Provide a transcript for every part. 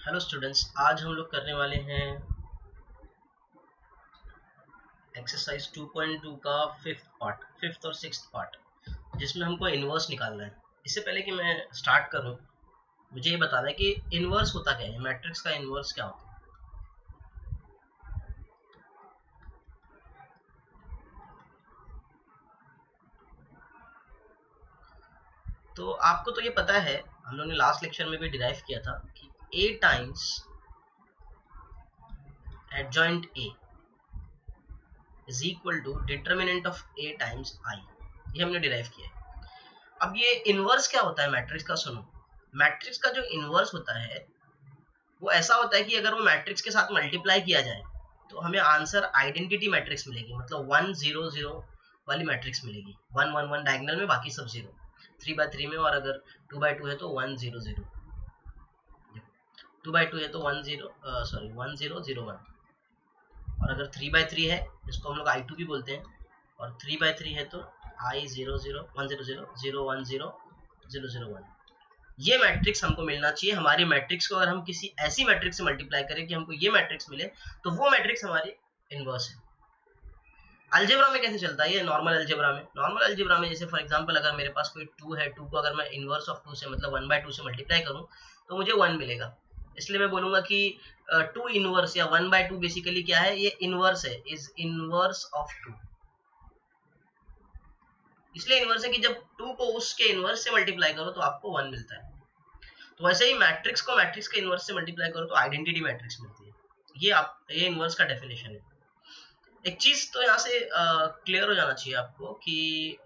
Hello students, आज हम लोग करने वाले हैं एक्सरसाइज 2.2 का फिफ्थ और सिक्स्थ पार्ट, जिसमें हमको इनवर्स निकालना है। इससे पहले कि मैं स्टार्ट करूं, मुझे ये बताना है कि इनवर्स होता क्या है, मैट्रिक्स का इनवर्स क्या होता है। तो आपको तो ये पता है, हम लोगों ने लास्ट लेक्चर में भी डिराइव किया था कि a times adjoint a is equal to determinant of a times i। ये हमने डिराइव किया है। अब ये इनवर्स क्या होता है मैट्रिक्स का, सुनो। मैट्रिक्स का जो इनवर्स होता है वो ऐसा होता है कि अगर वो मैट्रिक्स के साथ मल्टीप्लाई किया जाए तो हमें आंसर आइडेंटिटी मैट्रिक्स मिलेगी, मतलब 1 0 0 वाली मैट्रिक्स मिलेगी। 1 1 1 डायगोनल में, बाकी सब 0। 3 बाय 3 में, और अगर 2 बाय 2 है तो 1 0 0। 2 बाय 2 है तो 1 0 सॉरी 1 0 0 1। और अगर 3 बाय 3 है, जिसको हम लोग I2 भी बोलते हैं, और 3 बाय 3 है तो I 0 0 1 0 0 0 1 0 0 0 1। ये मैट्रिक्स हमको मिलना चाहिए। हमारी मैट्रिक्स को अगर हम किसी ऐसी मैट्रिक्स से मल्टीप्लाई करें कि हमको ये मैट्रिक्स मिले, तो वो मैट्रिक्स हमारी इनवर्स है। अलजेब्रा में कैसे चलता है ये? नॉर्मल अलजेब्रा में जैसे फॉर एग्जांपल अगर मेरे पास कोई 2 है, 2 को अगर मैं इनवर्स ऑफ 2 से, मतलब 1/2 से मल्टीप्लाई करूं तो मुझे 1 मिलेगा। इसलिए मैं बोलूंगा कि 2 इनवर्स या 1/2 बेसिकली क्या है, ये इनवर्स है, इज इनवर्स ऑफ 2। इसलिए इनवर्स है कि जब 2 को उसके इनवर्स से मल्टीप्लाई करो तो आपको 1 मिलता है। तो वैसे ही मैट्रिक्स को मैट्रिक्स के इनवर्स से मल्टीप्लाई करो तो आइडेंटिटी मैट्रिक्स मिलती है। ये इनवर्स का डेफिनेशन है। एक चीज तो यहाँ से क्लियर हो जाना चाहिए आपको कि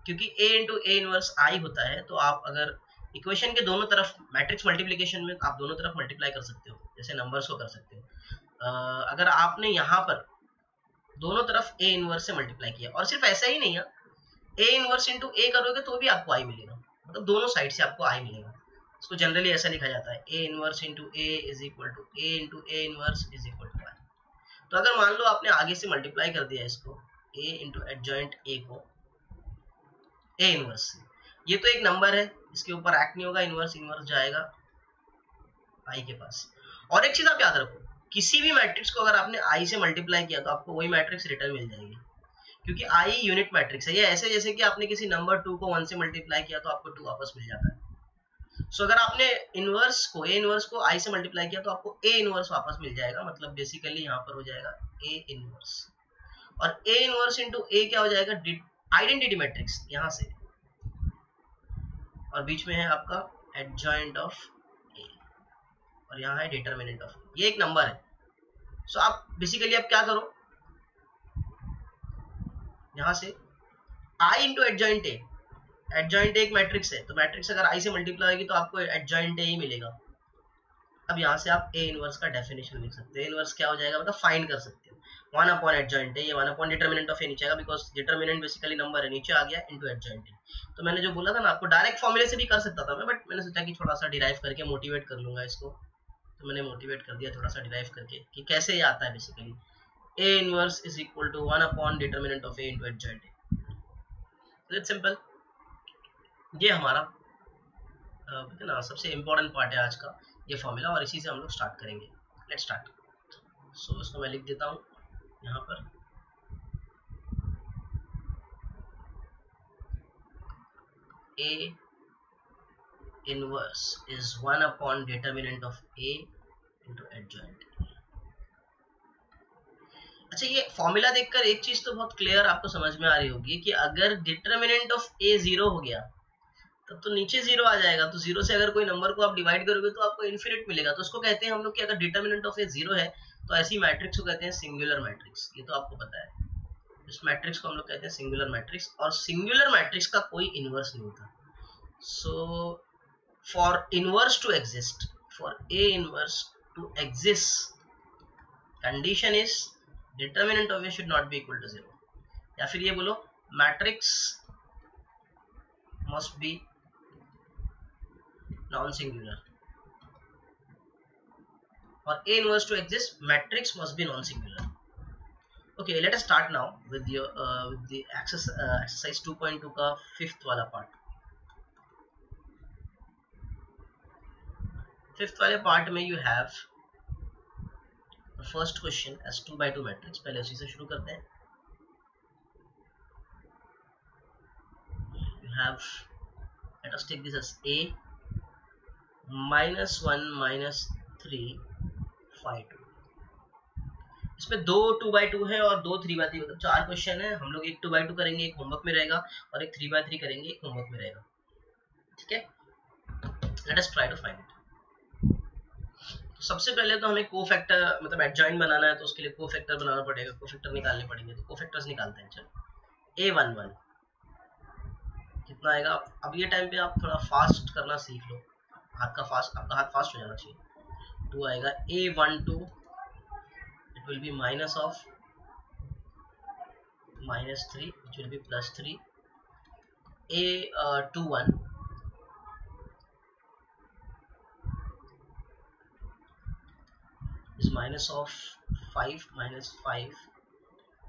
क्योंकि a इंटू ए इनवर्स आई होता है, तो आप अगर इक्वेशन के दोनों तरफ मैट्रिक्स मल्टीप्लीकेशन में आप दोनों तरफ मल्टीप्लाई कर सकते हो, जैसे नंबर्स को कर सकते हो। अगर आपने यहाँ पर दोनों तरफ a इनवर्स से मल्टीप्लाई किया, और सिर्फ ऐसा ही नहीं है, a इनवर्स इंटू ए करोगे तो भी आपको आई मिलेगा, मतलब दोनों साइड से आपको आई मिलेगा। इसको जनरली ऐसा लिखा जाता है, a inverse into A is equal to a into A inverse is equal to I. तो अगर मान लो आपने आगे से मल्टीप्लाई कर दिया इसको a इंटू एडजॉइंट a को a इनवर्स से, ये तो एक नंबर है, इसके ऊपर एक्ट नहीं होगा, इनवर्स इनवर्स जाएगा i के पास। और एक चीज आप याद रखो, किसी भी मैट्रिक्स को अगर आपने i से मल्टीप्लाई किया तो आपको वही मैट्रिक्स रिटर्न मिल जाएगी, क्योंकि i यूनिट मैट्रिक्स है। ये ऐसे जैसे कि आपने किसी नंबर 2 को 1 से मल्टीप्लाई किया तो आपको 2 वापस मिल जाता है। सो अगर आपने इनवर्स को a इनवर्स को i से मल्टीप्लाई किया तो आपको a इनवर्स वापस मिल जाएगा, मतलब बेसिकली यहाँ पर हो जाएगा a इनवर्स। और a इनवर्स इंटू a क्या हो जाएगा, आइडेंटिटी मैट्रिक्स यहाँ से, और बीच में है आपका एडजॉइंट ऑफ a, और यहाँ है डिटरमिनेंट ऑफ a। ये एक नंबर है। सो आप बेसिकली आप क्या करो, यहाँ से i into adjoint a, adjoint एक मैट्रिक्स है, तो मैट्रिक्स अगर i से मल्टीप्लाई होगी तो आपको एडजॉइंट a ही मिलेगा। अब यहाँ से आप a इनवर्स का डेफिनेशन लिख सकते हो। इनवर्स क्या हो जाएगा, मतलब फाइंड कर सकते हो। 1 अपॉन एडजॉइंट है, ये 1 अपॉन डिटरमिनेंट ऑफ ए नीचे आएगा, बिकॉज डिटरमिनेंट बेसिकली नंबर है, नीचे आ गया इनटू एडजॉइंट है। तो मैंने जो बोला था ना आपको, डायरेक्ट फॉर्मूले से भी कर सकता था मैं, बट मैंने सोचा कि थोड़ा सा डिराइव करके मोटिवेट कर लूंगा इसको, तो मैंने मोटिवेट कर दिया थोड़ा सा डिराइव करके कि कैसे ये आता है। Basically a inverse is equal to 1 upon determinant of a into adjoint है। It's simple. ये हमारा ना सबसे इंपॉर्टेंट पार्ट है आज का, ये फॉर्मूला, और इसी से हम लोग स्टार्ट करेंगे। Let's start. सो इसको मैं लिख देता हूँ यहाँ पर, a inverse is 1 upon determinant of a into adjoint. अच्छा, ये फॉर्मूला देखकर एक चीज तो बहुत क्लियर आपको समझ में आ रही होगी कि अगर डिटरमिनेंट ऑफ a 0 हो गया तब तो नीचे 0 आ जाएगा। तो 0 से अगर कोई नंबर को आप डिवाइड करोगे तो आपको इन्फिनिट मिलेगा। तो उसको कहते हैं हम लोग कि अगर डिटरमिनेंट ऑफ a 0 है तो ऐसी मैट्रिक्स को कहते हैं सिंगुलर मैट्रिक्स। ये तो आपको पता है, इस मैट्रिक्स को हम लोग कहते हैं सिंगुलर मैट्रिक्स, और सिंगुलर मैट्रिक्स का कोई इनवर्स नहीं होता। सो for inverse to exist, for a inverse to exist, condition is determinant of a should not be equal to 0, या फिर ये बोलो matrix must be non singular। for a inverse to exist, matrix must be non singular। okay, let us start now with your with the exercise 2.2 का fifth वाला part. Fifth वाले part में you have first question as 2x2 matrix. पहले उसी से शुरू करते हैं। You have, let us take this as a -1 -3 5 2। इसमें दो 2x2 है और दो 3x3, मतलब 4 क्वेश्चन है। हम लोग एक 2x2 करेंगे, एक होमवर्क में रहेगा, और एक 3x3 करेंगे, एक होमवर्क में रहेगा। ठीक है, let us try to find it. सबसे पहले तो हमें कोफैक्टर मतलब एडजॉइंट बनाना है, तो उसके लिए कोफैक्टर बनाना पड़ेगा, कोफैक्टर निकालने पड़ेंगे। तो कोफैक्टर्स निकालते हैं। चलो a11 कितना आएगा? अब ये टाइम पे आप थोड़ा फास्ट करना सीख लो, आपका हाथ फास्ट हो जाना चाहिए। 2 आएगा। a12 it will be minus of -3 which will be +3। a21 is minus of 5 -5,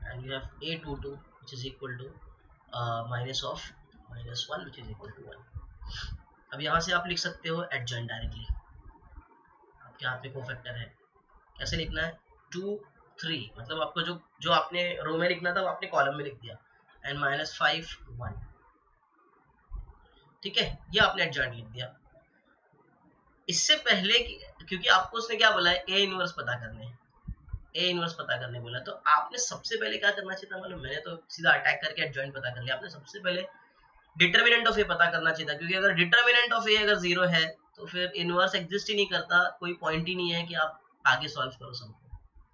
and you have a22 which is equal to minus of -1 which is equal to 1। अब यहाँ से आप लिख सकते हो एडजॉइंट डायरेक्टली। आपके हाथ में कोफैक्टर है, कैसे लिखना है? 2 3, मतलब आपको जो आपने रो में लिखना था वो आपने कॉलम में लिख दिया, एंड -5 1। ठीक है, ये आपने एडजॉइंट लिख दिया। इससे पहले क्योंकि आपको उसने क्या बोला है, ए इनवर्स पता करने, ए इनवर्स पता करने बोला, तो आपने सबसे पहले क्या करना चाहिए था? मतलब मैंने तो सीधा अटैक करके एडजॉइंट पता कर लिया। आपने सबसे पहले डिटर्मिनेंट ऑफ ए पता करना चाहिए था, क्योंकि अगर डिटर्मिनेंट ऑफ ए अगर 0 है तो फिर इनवर्स एग्जिस्ट ही नहीं करता, कोई पॉइंट ही नहीं है कि आप आगे सॉल्व करो सबको।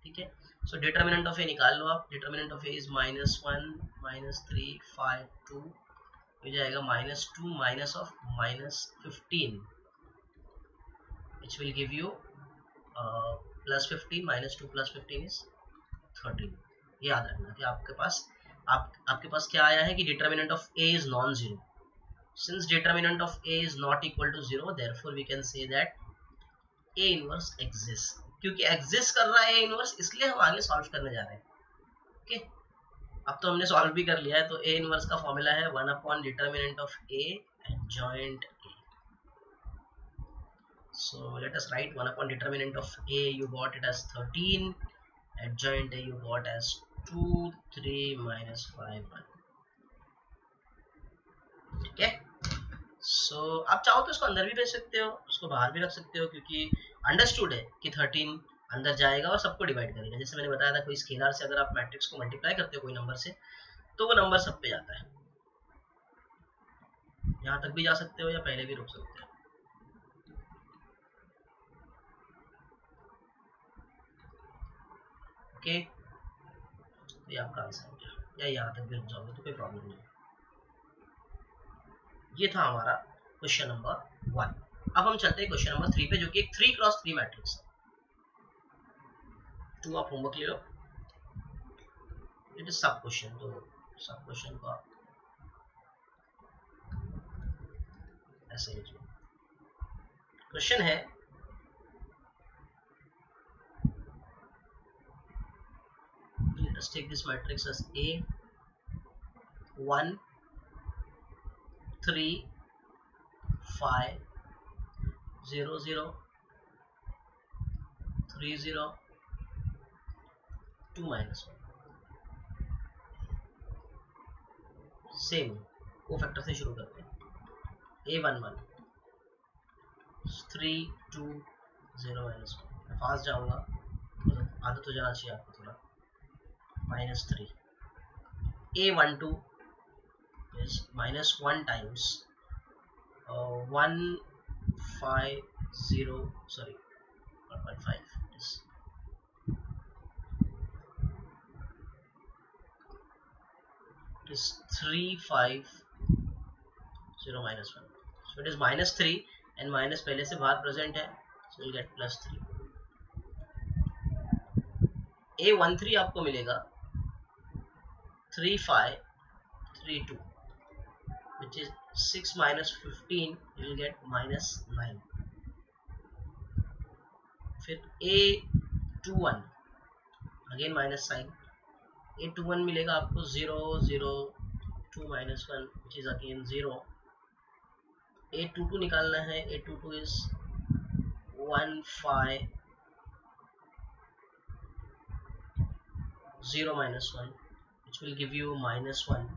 ठीक है, सो डिटर्मिनेंट ऑफ ए निकाल लो आप। डिटर्मिनेंट ऑफ ए इज -1 -3 5 2, हो जाएगा -2 minus of -15 which will give you +15 -2 +15 is 13। ये याद रखना कि आपके पास क्या आया है कि determinant of A is non zero. Since determinant of A is not equal to 0, therefore we can say that A inverse exists। क्योंकि exist कर रहा है A inverse, इसलिए हम आगे सॉल्व करने जा रहे हैं। ओके, अब तो हमने सॉल्व भी कर लिया है। तो A inverse का फॉर्मूला है 1 determinant of A adjoint A। So let us write 1 determinant of A, you got it as 13, adjoint A you got as 2 3 -5 1। ठीक है, सो आप चाहो तो इसको अंदर भी भेज सकते हो, उसको बाहर भी रख सकते हो, क्योंकि अंडरस्टूड है कि 13 अंदर जाएगा और सबको डिवाइड करेगा। जैसे मैंने बताया था, कोई स्केलर से अगर आप मैट्रिक्स को मल्टीप्लाई करते हो कोई नंबर से, तो वो नंबर सब पे जाता है। यहाँ तक भी जा सकते हो या पहले भी रुक सकते हो। ओके, ये आपका आंसर हो गया, या यहाँ तक भी रुक जाओगे तो कोई प्रॉब्लम नहीं। ये था हमारा क्वेश्चन नंबर 1। अब हम चलते हैं क्वेश्चन नंबर 3 पे, जो कि एक 3x3 मैट्रिक्स है। 2 आप होमवर्क ले लो, इट इज सब क्वेश्चन, तो सब क्वेश्चन को आप ऐसे लिख लो। क्वेश्चन है, let us take this matrix as A 1 3 5 0 0 3 0 2 -1। Same cofactor से शुरू करते हैं। A11 3 2 0 -1। मैं फास्ट जाऊंगा, आदत हो जाना चाहिए आपको थोड़ा। -3। A12 is -1 times 1 5 0, sorry 1.5 is it is 3 5 0 -1, so it is -3 and minus पहले से बाहर प्रेजेंट है, so we'll get +3। A13 आपको मिलेगा 3 5 3 2, which is 6 -15, you will get -9। फिर A21 again minus sign, A21 मिलेगा आपको 0 0 2 -1 which is again 0। A22 निकालना है, A22 is 1 5 0 minus 1, which will give you minus 1,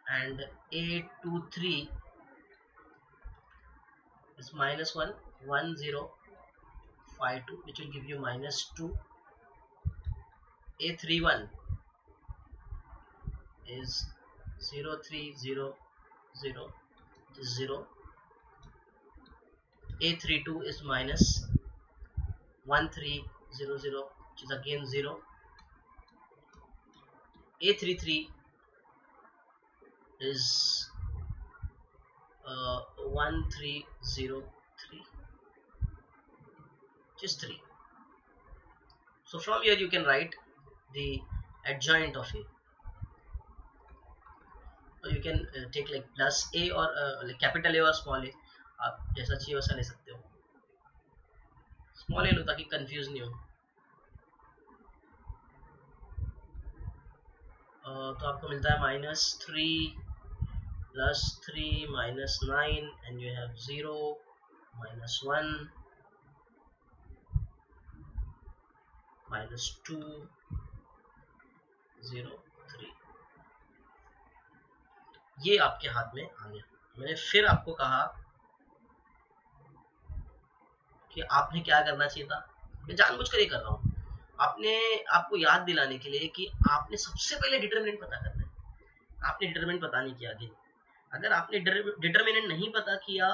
and 8 2 3 is minus 1 1 0 5 2, which will give you minus 2. A 3 1 is 0 3 0 0, which is 0. A 3 2 is minus 1 3 0 0, which is again 0. A 3 3 is 1 3 0 3, which is 3. So from here you can write the adjoint of A. So you can take like plus A or like capital A or small a, आप जैसा चाहिए वैसा ले सकते हो. Small ए लो ताकि confuse नहीं हो. तो आपको मिलता है -3 + 3 -9, and you have 0 -1 -2 0 3. ये आपके हाथ में आ गया. मैंने फिर आपको कहा कि आपने क्या करना चाहिए था. मैं जानबूझकर ये कर रहा हूँ आपको याद दिलाने के लिए कि आपने सबसे पहले डिटरमिनेंट पता करना है. आपने डिटरमिनेंट पता नहीं किया. आगे अगर आपने डिटरमिनेंट नहीं पता किया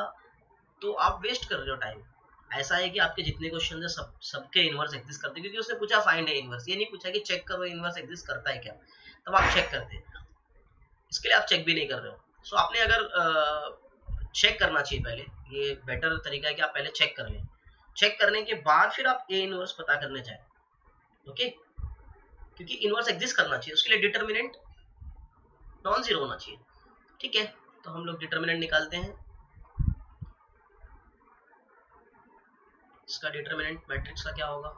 तो आप वेस्ट कर रहे हो टाइम. ऐसा है कि आपके जितने क्वेश्चन है सबके इनवर्स एग्जिस्ट करते हैं, क्योंकि उसने पूछा फाइंड है इनवर्स, ये नहीं पूछा कि चेक करो इनवर्स एग्जिस्ट करता है क्या. तब आप चेक करते हैं. इसके लिए आप चेक भी नहीं कर रहे हो. सो आपने अगर चेक करना चाहिए पहले, ये बेटर तरीका है कि आप पहले चेक कर लें. चेक करने के बाद फिर आप ए इनवर्स पता करने जाए. ओके, क्योंकि इनवर्स एग्जिस्ट करना चाहिए, उसके लिए डिटरमिनेंट नॉन जीरो होना चाहिए. ठीक है, तो हम लोग डिटरमिनेंट निकालते हैं. इसका डिटरमिनेंट मैट्रिक्स का क्या होगा.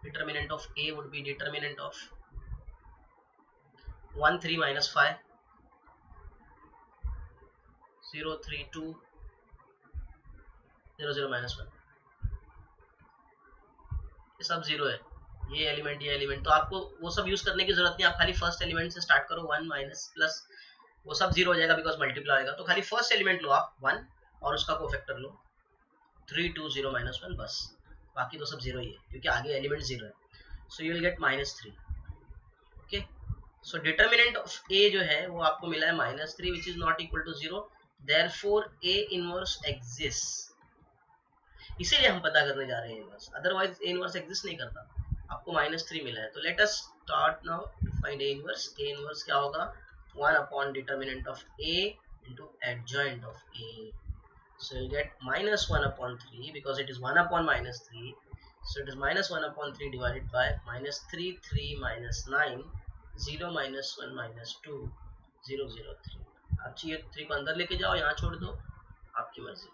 Determinant of A would be determinant of 1 3 - 5 0 3 2 0 0 -1. ये सब जीरो है. ये एलिमेंट, तो आपको वो सब यूज करने की जरूरत नहीं. आप खाली फर्स्ट एलिमेंट से स्टार्ट करो. 1 माइनस प्लस वो सब जीरो हो जाएगा बिकॉज मल्टीप्लाई होगा. तो खाली फर्स्ट एलिमेंट लो आप 1 और उसका कोफैक्टर लो 3 2 0 -1, बस. बाकी तो सब जीरो ही है क्योंकि आगे एलिमेंट जीरो है. So you will get -3. Okay, so determinant of A जो है वो आपको मिला है -3, which is not equal to 0. Therefore A inverse exist. इसीलिए हम पता करने जा रहे हैं inverse, otherwise A inverse exist नहीं करता. आपको -3 मिला है. तो let us start now to find A inverse. A inverse क्या होगा. 1 upon determinant of A into adjoint of A. So you'll get -1/3 because it is 1/-3. So it is -1/3 divided by -3 3 -9 0 -1 -2 0 0 3. आप चाहिए 3 को अंदर लेके जाओ, यहाँ छोड़ दो, आपकी मर्जी.